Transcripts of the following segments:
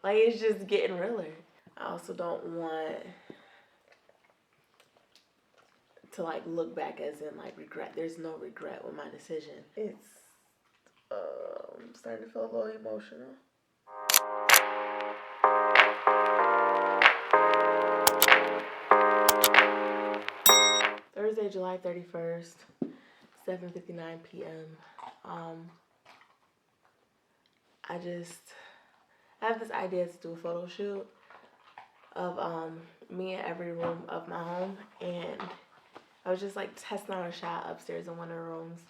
Like, it's just getting realer. I also don't want to like look back as in like regret. There's no regret with my decision. It's I'm starting to feel a little emotional. Thursday, July 31st, 7:59 p.m. I have this idea to do a photo shoot of me in every room of my home, and I was just like testing out a shot upstairs in one of the rooms.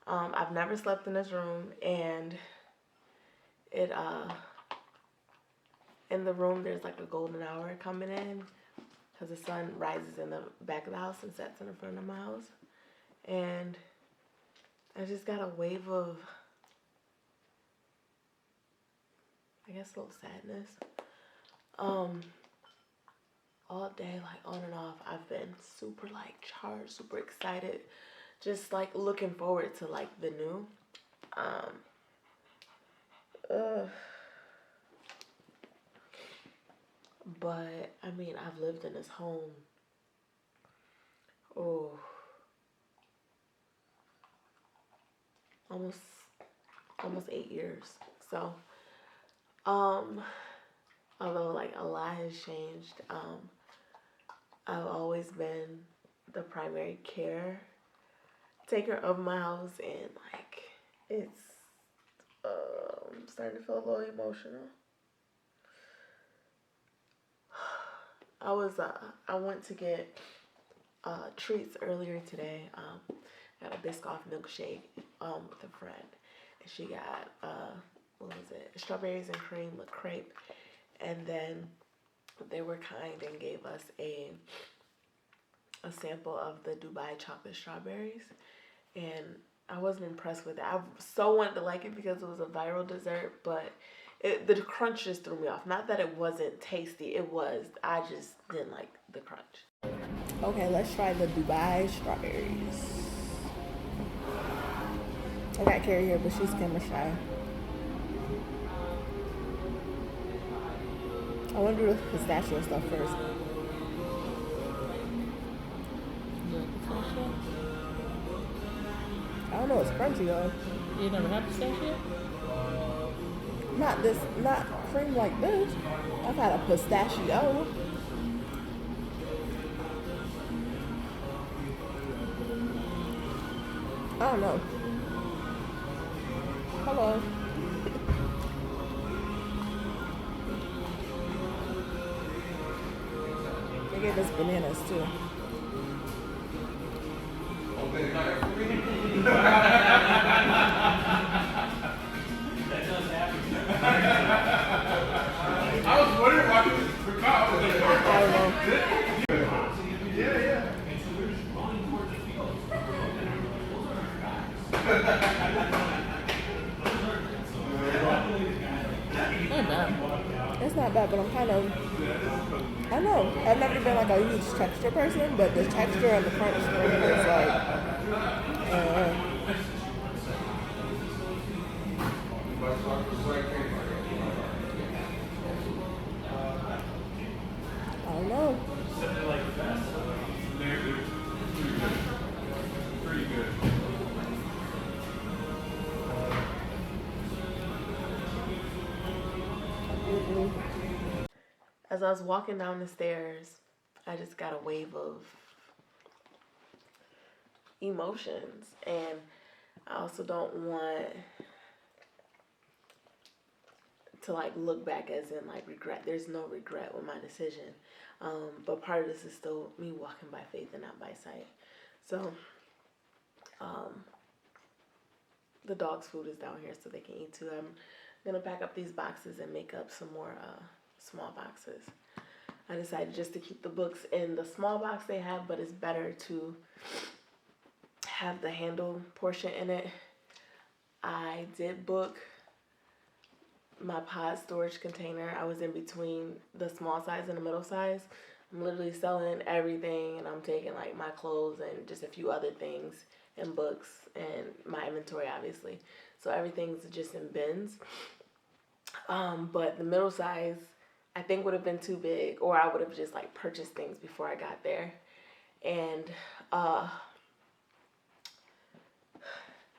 I've never slept in this room, and it in the room there's like a golden hour coming in because the sun rises in the back of the house and sets in the front of my house, and I just got a wave of, I guess, a little sadness. All day, like on and off, I've been super like charged, super excited, just like looking forward to like the new. But I mean, I've lived in this home, oh, almost 8 years. So, although like a lot has changed, I've always been the primary caretaker of my house, and like it's I'm starting to feel a little emotional. I went to get treats earlier today. Got a Biscoff milkshake with a friend, and she got what was it? Strawberries and cream with crepe, and then they were kind and gave us a sample of the Dubai chocolate strawberries, and I wasn't impressed with it. I so wanted to like it because it was a viral dessert, but the crunch just threw me off. Not that it wasn't tasty, it was. I just didn't like the crunch. Okay, let's try the Dubai strawberries. I got Carrie here, but she's camera shy. I want to do the pistachio stuff first. I don't know, it's crunchy though. You never had pistachio? Not cream like this. I've had a pistachio. I don't know. Hello. They gave us bananas too. I was wondering why you took out. I don't know. Not bad. It's not bad, but I'm kind of, I don't know. I've never been like a huge texture person, but the texture and the crunch for me is like, I don't know. Pretty good. As I was walking down the stairs, I just got a wave of emotions, and I also don't want to like look back as in like regret. There's no regret with my decision, but part of this is still me walking by faith and not by sight. So the dog's food is down here so they can eat too. I'm gonna pack up these boxes and make up some more small boxes. I decided just to keep the books in the small box they have, but it's better to have the handle portion in it. I did book my pod storage container. I was in between the small size and the middle size. I'm literally selling everything, and I'm taking like my clothes and just a few other things and books and my inventory, obviously. So everything's just in bins. But the middle size, I think would have been too big, or I would have just like purchased things before I got there. And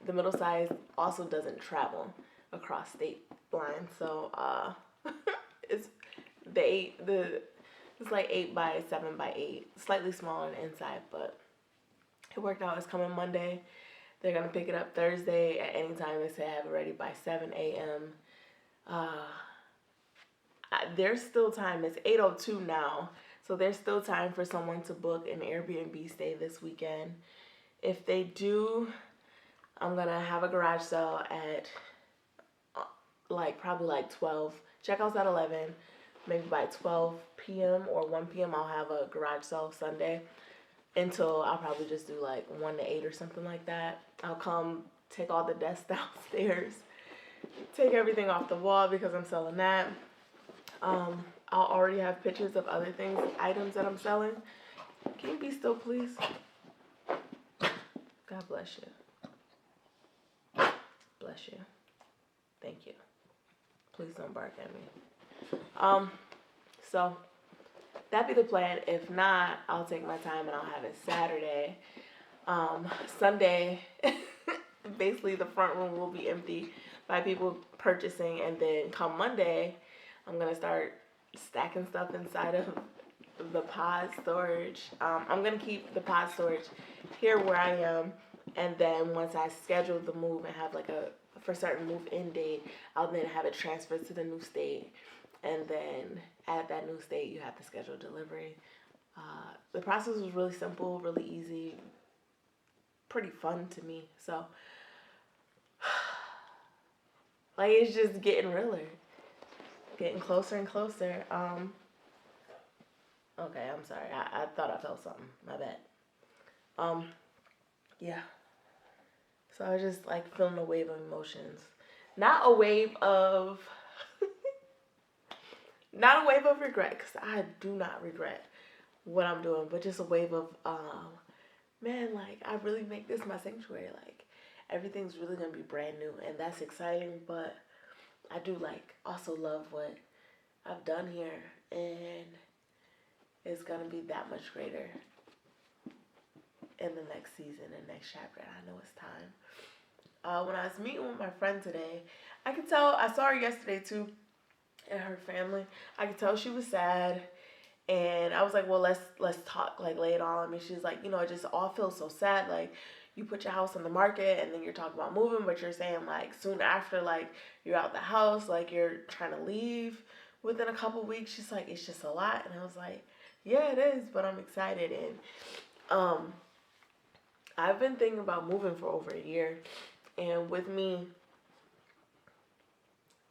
the middle size also doesn't travel across state lines, so it's it's like 8 by 7 by 8, slightly smaller on the inside, but it worked out. It's coming Monday. They're gonna pick it up Thursday at any time. They say I have it ready by 7 a.m. There's still time. It's 8:02 now, so there's still time for someone to book an Airbnb stay this weekend. If they do, I'm gonna have a garage sale at probably like 12. Checkout's at 11. Maybe by 12 p.m. or 1 p.m. I'll have a garage sale Sunday. Until I'll probably just do like 1 to 8 or something like that. I'll come take all the desks downstairs, take everything off the wall because I'm selling that. I'll already have pictures of other things, items that I'm selling. Can you be still, please? God bless you. Bless you. Thank you. Please don't bark at me. So that'd be the plan. If not, I'll take my time and I'll have it Saturday. Sunday, basically the front room will be empty by people purchasing, and then come Monday, I'm gonna start stacking stuff inside of the pod storage. I'm gonna keep the pod storage here where I am, and then once I schedule the move and have like a for certain move in date, I'll then have it transferred to the new state, and then at that new state you have to schedule delivery. The process was really simple, really easy, pretty fun to me. So like it's just getting realer, getting closer and closer. Okay, I'm sorry. I thought I felt something. My bad. Yeah. So I was just like feeling a wave of emotions. Not a wave of not a wave of regret, because I do not regret what I'm doing, but just a wave of man, like I really make this my sanctuary. Like everything's really gonna be brand new, and that's exciting, but I do like also love what I've done here, and it's gonna be that much greater in the next season and next chapter. I know it's time. When I was meeting with my friend today, I could tell, I saw her yesterday too, and her family. I could tell she was sad, and I was like, well, let's talk, like lay it on me. She's like, it just all feels so sad. Like you put your house on the market, and then you're talking about moving, but you're saying like soon after, like you're out the house, like you're trying to leave within a couple weeks. She's like, it's just a lot, and I was like, yeah, it is, but I'm excited. And I've been thinking about moving for over a year, and with me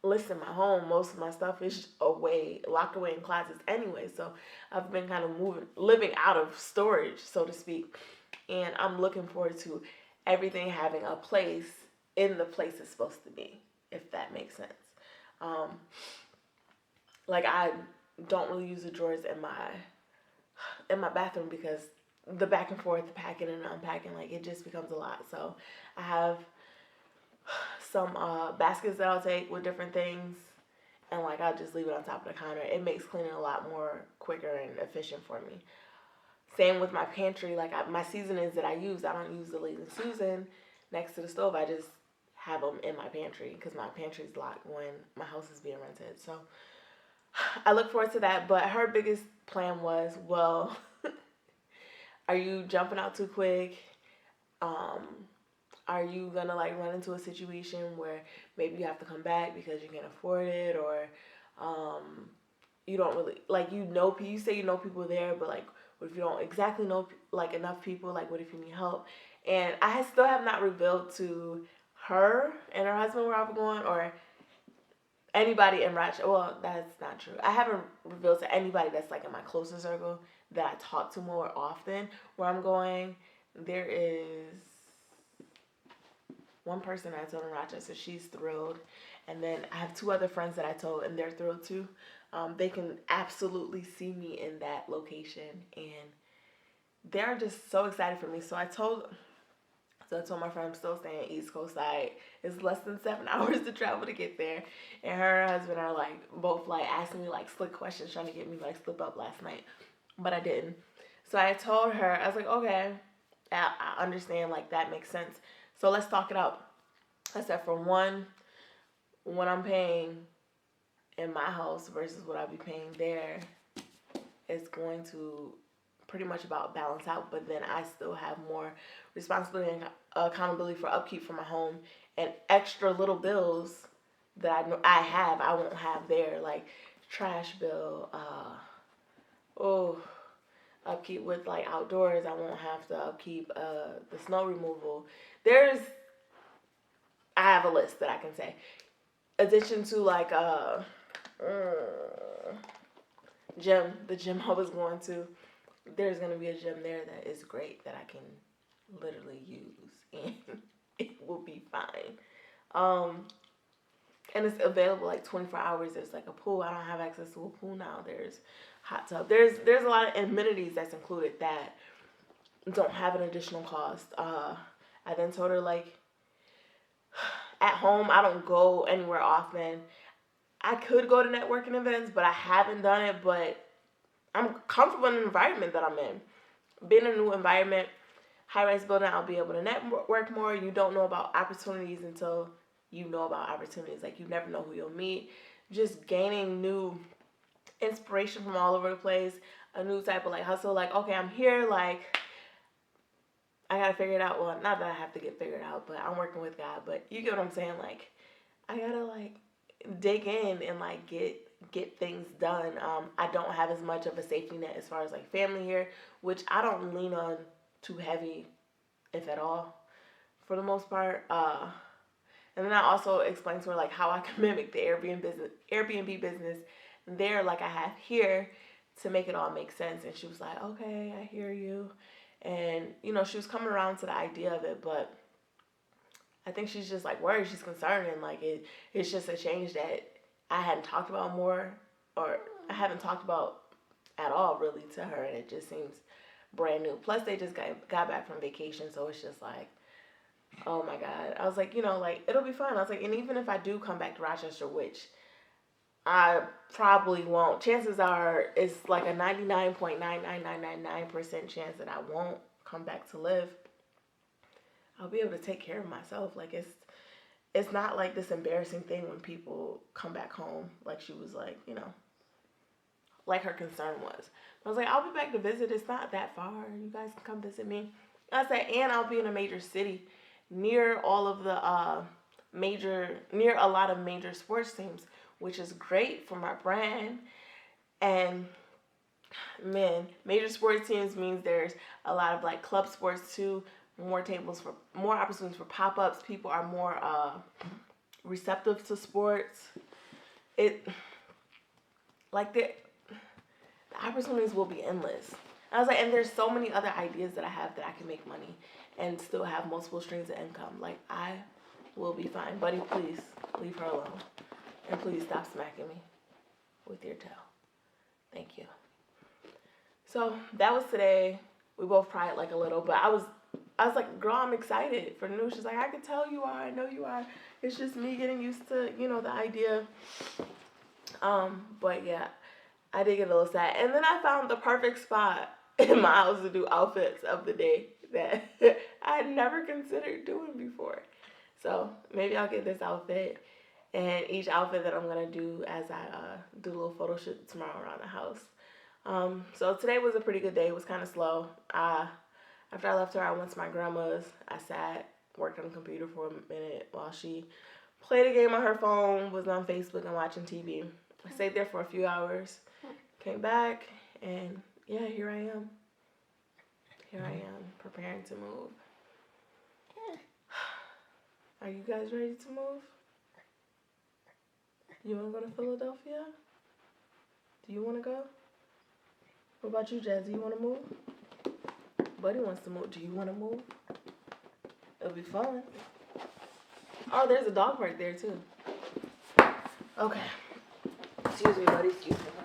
listing my home, most of my stuff is locked away in closets anyway. So I've been kind of living out of storage, so to speak. And I'm looking forward to everything having a place in the place it's supposed to be, if that makes sense. Like I don't really use the drawers in my bathroom because the back and forth, the packing and unpacking, like it just becomes a lot. So I have some baskets that I'll take with different things, and like I'll just leave it on top of the counter. It makes cleaning a lot more quicker and efficient for me. Same with my pantry. Like my seasonings that I don't use the Lazy Susan next to the stove. I just have them in my pantry because my pantry's locked when my house is being rented. So I look forward to that. But her biggest plan was, well, are you jumping out too quick? Are you gonna like run into a situation where maybe you have to come back because you can't afford it, or you don't really you say you know people there, but like what if you don't exactly know like enough people? Like what if you need help? And I still have not revealed to her and her husband where I'm going, or anybody in Rochester. Well, that's not true. I haven't revealed to anybody that's like in my closer circle that I talk to more often where I'm going. There is one person I told in Rochester, she's thrilled. And then I have two other friends that I told, and they're thrilled too. They can absolutely see me in that location, and they're just so excited for me. So I told So I told my friend I'm still staying East Coast side. It's less than 7 hours to travel to get there. And her and her husband are like both like asking me like slick questions, trying to get me like slip up last night. But I didn't. So I told her, I was like, okay, I understand, like that makes sense. So let's talk it out. I said, for one, what I'm paying in my house versus what I'll be paying there is going to pretty much about balance out, but then I still have more responsibility and accountability for upkeep for my home and extra little bills that I won't have there, like trash bill, upkeep with like outdoors. I won't have to upkeep the snow removal. I have a list that I can say. Addition to like gym, the gym I was going to, there's going to be a gym there that is great that I can literally use and it will be fine. And it's available like 24 hours. There's like a pool. I don't have access to a pool now. There's hot tub. There's a lot of amenities that's included that don't have an additional cost. I then told her like, at home I don't go anywhere often. I could go to networking events, but I haven't done it. But I'm comfortable in the environment that I'm in. Being in a new environment, high-rise building, I'll be able to network more. You don't know about opportunities until you know about opportunities. Like, you never know who you'll meet. Just gaining new inspiration from all over the place. A new type of, like, hustle. Like, okay, I'm here, like, I gotta figure it out. Well, not that I have to get figured out, but I'm working with God. But you get what I'm saying? Like, I gotta, like, dig in and, like, get things done. I don't have as much of a safety net as far as, like, family here, which I don't lean on too heavy, if at all, for the most part. And then I also explained to her, like, how I can mimic the Airbnb business there, like I have here, to make it all make sense. And she was like, okay, I hear you. And, you know, she was coming around to the idea of it, but I think she's just, like, worried. She's concerned, and, like, it's just a change that I hadn't talked about more, or I haven't talked about at all, really, to her, and it just seems brand new. Plus, they just got back from vacation, so it's just, like, oh, my God. I was like, you know, like, it'll be fun. I was like, and even if I do come back to Rochester, which I probably won't, chances are it's like a 99.99999% chance that I won't come back to live. I'll be able to take care of myself. Like, it's not like this embarrassing thing when people come back home. Like, she was like, you know, like her concern was. I was like, I'll be back to visit. It's not that far. You guys can come visit me. I said, and I'll be in a major city near all of the near a lot of major sports teams, which is great for my brand. And man, major sports teams means there's a lot of like club sports too, more opportunities for pop-ups. People are more receptive to sports. The opportunities will be endless. I was like, and there's so many other ideas that I have that I can make money and still have multiple streams of income. Like, I will be fine. Buddy, please leave her alone. And please stop smacking me with your tail. Thank you. So that was today. We both cried like a little, but I was like, girl, I'm excited for the news. She's like, I can tell you are. I know you are. It's just me getting used to, you know, the idea. But yeah, I did get a little sad. And then I found the perfect spot in my house to do outfits of the day that I had never considered doing before. So maybe I'll get this outfit and each outfit that I'm going to do as I do a little photo shoot tomorrow around the house. So today was a pretty good day. It was kind of slow. After I left her, I went to my grandma's. I sat, worked on the computer for a minute while she played a game on her phone, was on Facebook and watching TV. I stayed there for a few hours, came back, and yeah, here I am. Here I am, preparing to move. Are you guys ready to move? You want to go to Philadelphia? Do you want to go? What about you, Jazz? Do you want to move? Buddy wants to move. Do you want to move? It'll be fun. Oh, there's a dog right there, too. Okay. Excuse me, buddy. Excuse me, buddy.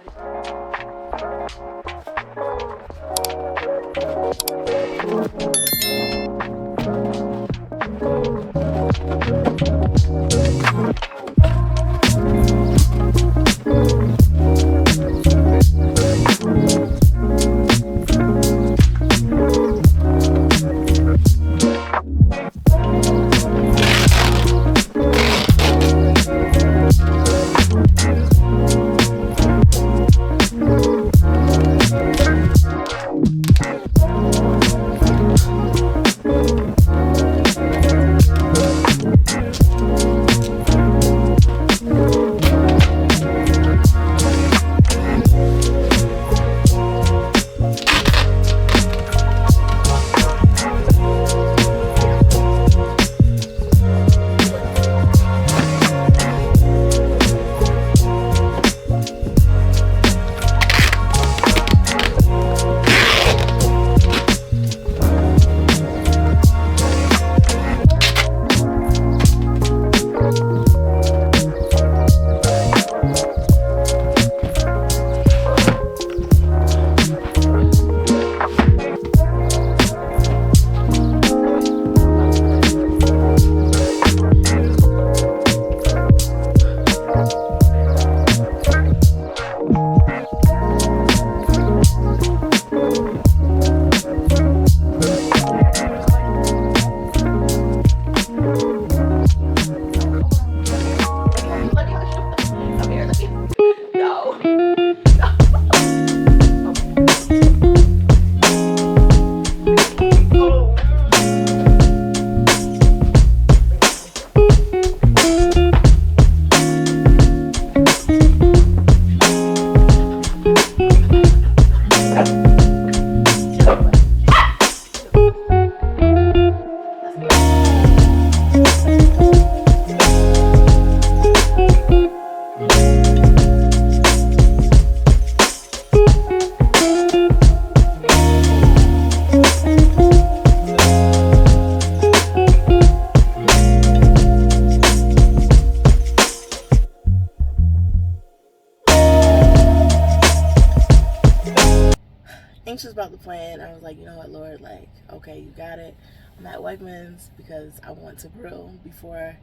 Anxious about the plan. I was like, you know what, Lord, like, okay, you got it. I'm at Wegmans because I want to grill before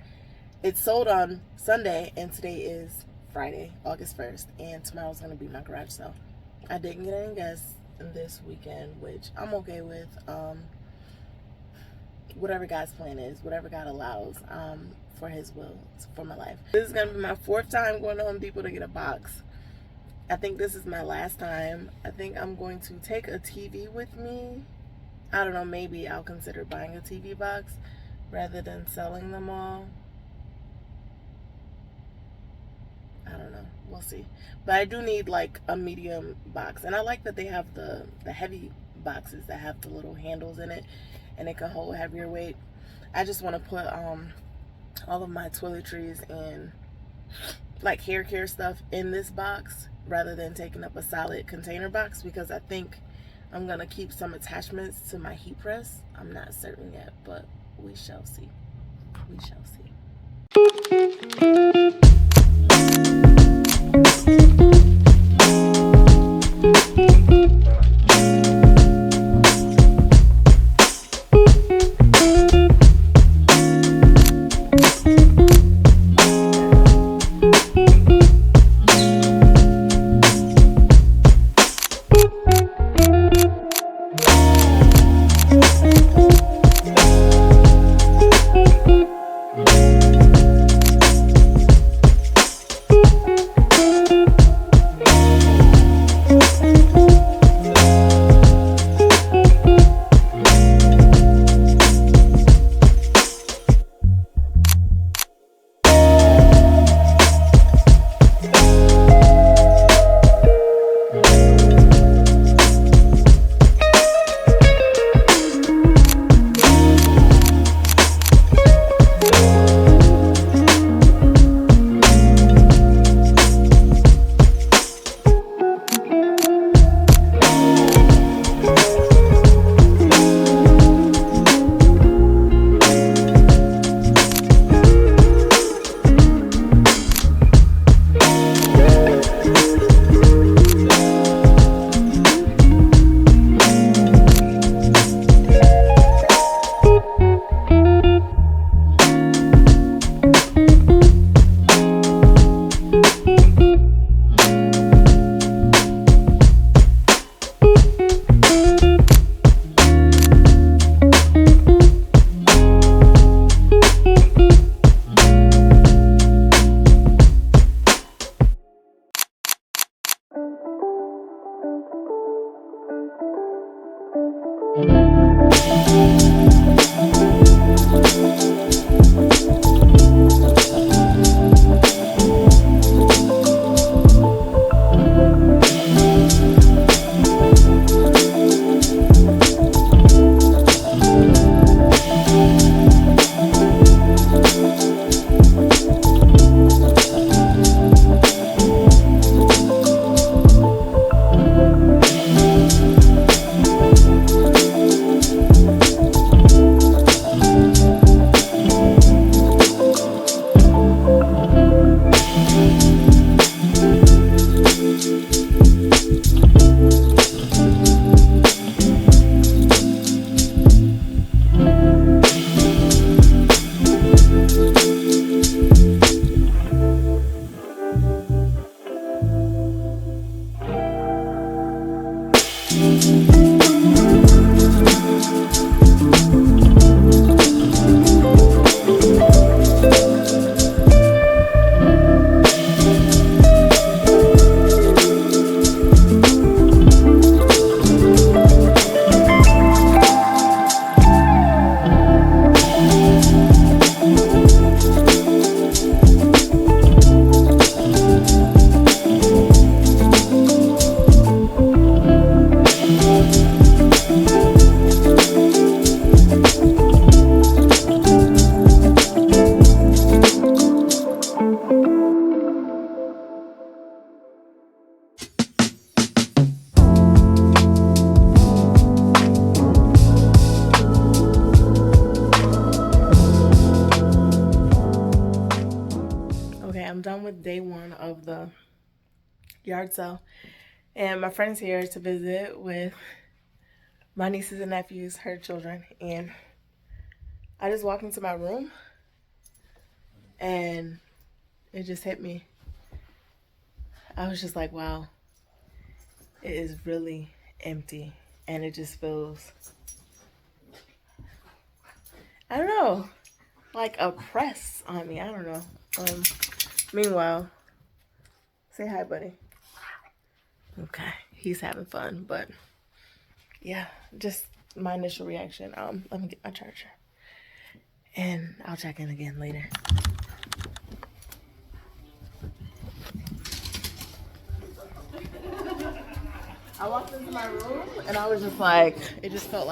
it's sold on Sunday, and today is Friday, August 1st, and tomorrow's going to be my garage sale. I didn't get any guests this weekend, which I'm okay with. Whatever God's plan is, whatever God allows for his will, for my life. This is going to be my 4th time going to Home Depot to get a box. I think this is my last time. I think I'm going to take a TV with me. I don't know, maybe I'll consider buying a TV box rather than selling them all. I don't know. We'll see. But I do need like a medium box. And I like that they have the heavy boxes that have the little handles in it and it can hold heavier weight. I just want to put all of my toiletries and like hair care stuff in this box rather than taking up a solid container box, because I think I'm gonna keep some attachments to my heat press. I'm not certain yet, but we shall see. We shall see. Okay, I'm done with day one of the yard sale. And my friend's here to visit with my nieces and nephews, her children. And I just walked into my room and it just hit me. I was just like, wow, it is really empty. And it just feels, I don't know, like a press on me. I don't know. Meanwhile, say hi, buddy. Okay, he's having fun, but yeah, just my initial reaction. Let me get my charger, and I'll check in again later. I walked into my room, and I was just like, it just felt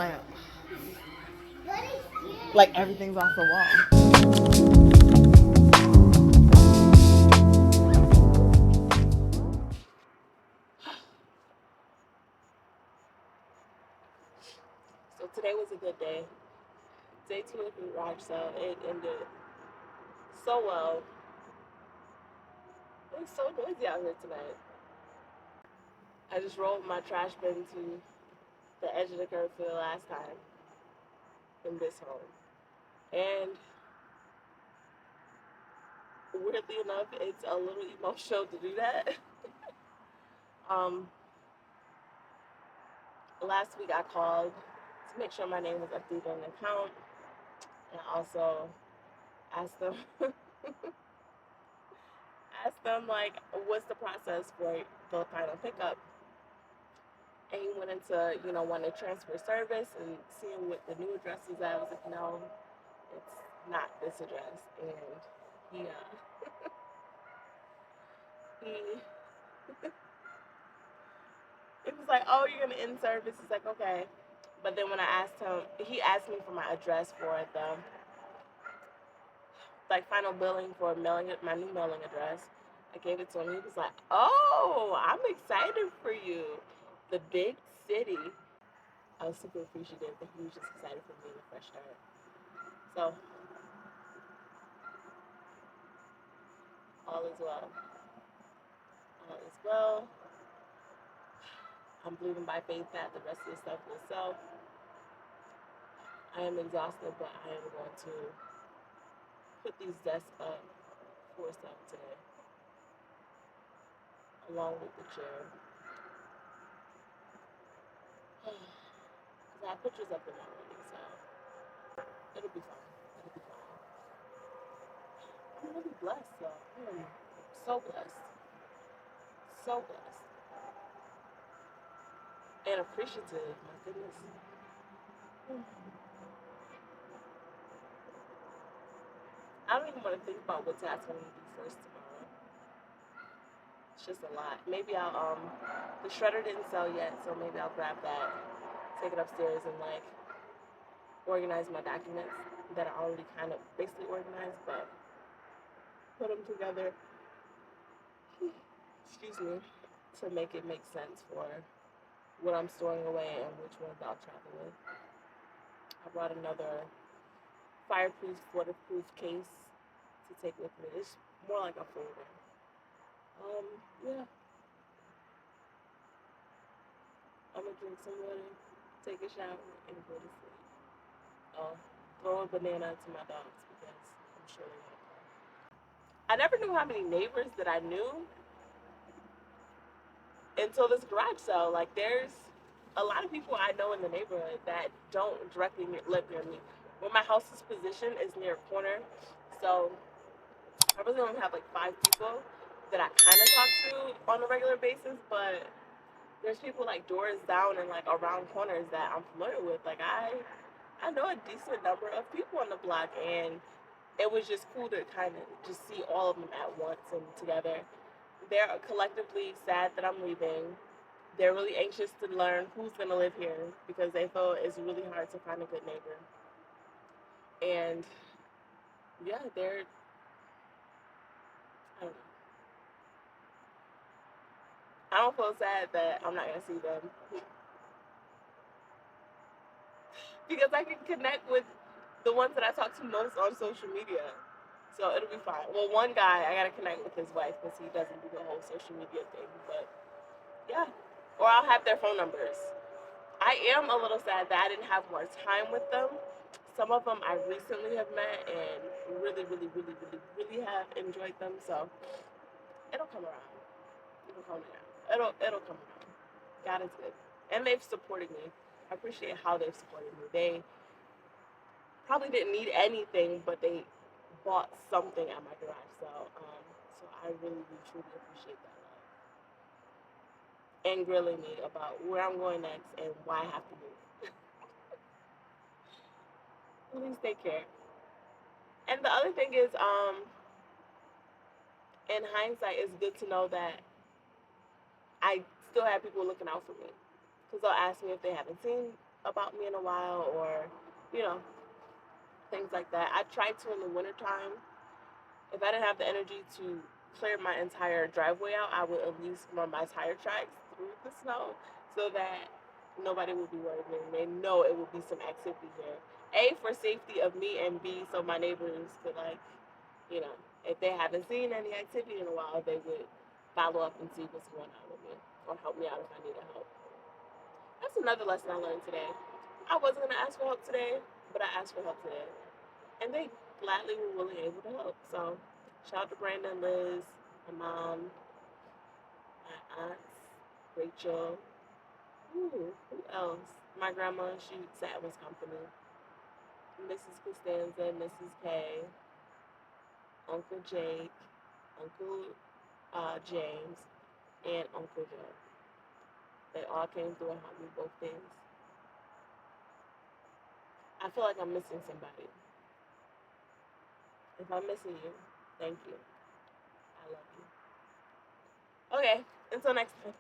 like everything's off the wall. So today was a good day. Day two of the garage sale, it ended so well. It was so noisy out here tonight. I just rolled my trash bin to the edge of the curb for the last time in this home. And weirdly enough, it's a little emotional to do that. um, Last week I called to make sure my name was updated on the account, and also asked them asked them like what's the process for the final pickup. And he went into, wanting to transfer service and seeing what the new address is at. I was like, no, it's not this address. And he he it was like, oh, you're gonna end service. He's like, okay. But then when I asked him, he asked me for my address for the final billing for mailing it, my new mailing address. I gave it to him. He was like, oh, I'm excited for you. The big city. I was super appreciative, but he was just excited for me, a fresh start. So all is well. All is well. I'm believing by faith that the rest of the stuff will sell. I am exhausted, but I am going to put these desks up for sale today, along with the chair. Because I have pictures of them already, so it'll be fine. It'll be fine. I'm really blessed, though. I'm so blessed. So blessed. And appreciative, my goodness. I don't even want to think about what task I'm gonna do first tomorrow. It's just a lot. Maybe I'll the shredder didn't sell yet, so maybe I'll grab that, take it upstairs, and like organize my documents that are already kind of basically organized, but put them together. Excuse me, to make it make sense for what I'm storing away and which ones I'll travel with. I brought another fireproof, waterproof case to take with me. It's more like a folder. Yeah. I'm gonna drink some water, take a shower, and go to sleep. Oh, throw a banana to my dogs because I'm sure they want to. I never knew how many neighbors that I knew until this garage sale. Like, there's a lot of people I know in the neighborhood that don't directly live near me. Where my house is positioned is near a corner, so I really only have like 5 people that I kind of talk to on a regular basis. But there's people like doors down and like around corners that I'm familiar with. Like, I know a decent number of people on the block, and it was just cool to kind of just see all of them at once and together. They're collectively sad that I'm leaving. They're really anxious to learn who's going to live here because they feel it's really hard to find a good neighbor. And yeah, I don't know. I don't feel sad that I'm not going to see them because I can connect with the ones that I talk to most on social media. So it'll be fine. Well, one guy, I got to connect with his wife because he doesn't do the whole social media thing. But yeah. Or I'll have their phone numbers. I am a little sad that I didn't have more time with them. Some of them I recently have met and really, really, really, really, really have enjoyed them. So it'll come around. It'll come around. It'll come around. God is good, and they've supported me. I appreciate how they've supported me. They probably didn't need anything, but they bought something at my garage sale. So I really, really, truly appreciate that love and grilling me about where I'm going next and why I have to move. At least they care. And the other thing is, in hindsight, it's good to know that I still have people looking out for me. Because they'll ask me if they haven't seen about me in a while or, you know, things like that. I tried to in the wintertime. If I didn't have the energy to clear my entire driveway out, I would at least run my tire tracks through the snow so that nobody would be worried and they know it would be some activity here. A, for safety of me, and B, so my neighbors could, like, you know, if they haven't seen any activity in a while, they would follow up and see what's going on with me or help me out if I needed help. That's another lesson I learned today. I wasn't going to ask for help today, but I asked for help today. And they gladly were willing and able to help. So, shout out to Brandon, Liz, my mom, my aunts, Rachel. Ooh, who else? My grandma, she sat with company. Mrs. Costanza, Mrs. K, Uncle Jake, Uncle James, and Uncle Joe. They all came through and helped me both things. I feel like I'm missing somebody. If I'm missing you, thank you. I love you. Okay, until next time.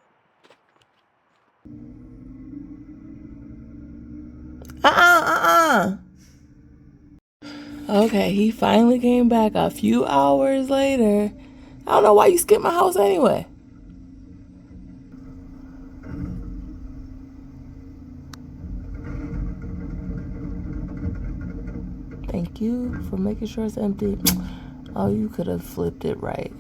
Okay, he finally came back a few hours later. I don't know why you skipped my house anyway. Thank you for making sure it's empty. Oh, you could have flipped it right.